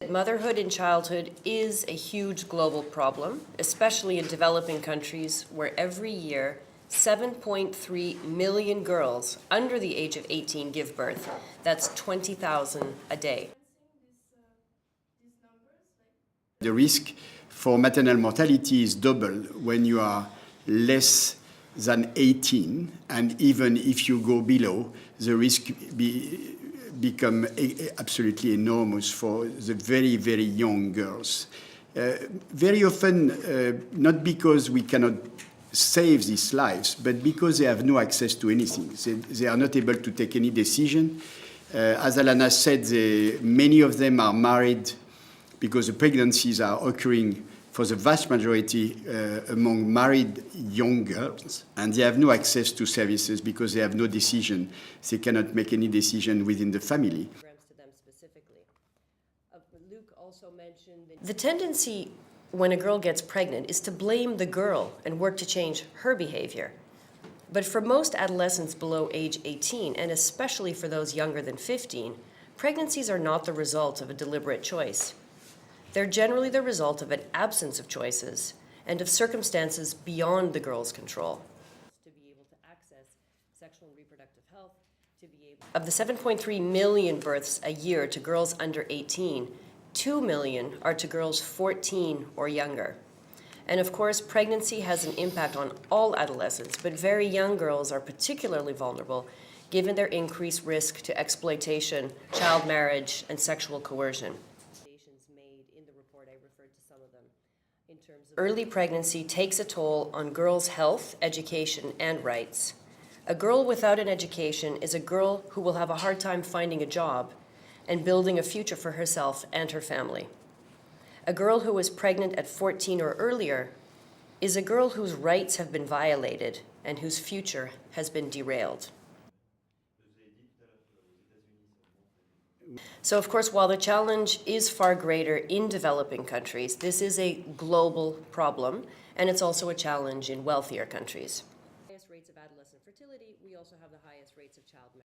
that motherhood in childhood is a huge global problem, especially in developing countries where every year 7.3 million girls under the age of 18 give birth. That's 20,000 a day. The risk for maternal mortality is double when you are less than 18, and even if you go below, the risk become absolutely enormous for the very, very young girls. Very often, not because we cannot save these lives, but because they have no access to anything. They are not able to take any decision. As Alana said, many of them are married because the pregnancies are occurring for the vast majority among married young girls, and they have no access to services because they have no decision. They cannot make any decision within the family. The tendency when a girl gets pregnant is to blame the girl and work to change her behavior. But for most adolescents below age 18, and especially for those younger than 15, pregnancies are not the result of a deliberate choice. They're generally the result of an absence of choices and of circumstances beyond the girl's control. To be able to access sexual and reproductive health, of the 7.3 million births a year to girls under 18, 2 million are to girls 14 or younger. And of course, pregnancy has an impact on all adolescents, but very young girls are particularly vulnerable given their increased risk to exploitation, child marriage, and sexual coercion. Early pregnancy takes a toll on girls' health, education, and rights. A girl without an education is a girl who will have a hard time finding a job and building a future for herself and her family. A girl who is pregnant at 14 or earlier is a girl whose rights have been violated and whose future has been derailed. So, of course, while the challenge is far greater in developing countries, this is a global problem, and it's also a challenge in wealthier countries. Highest rates of adolescent fertility, we also have the highest rates of child marriage.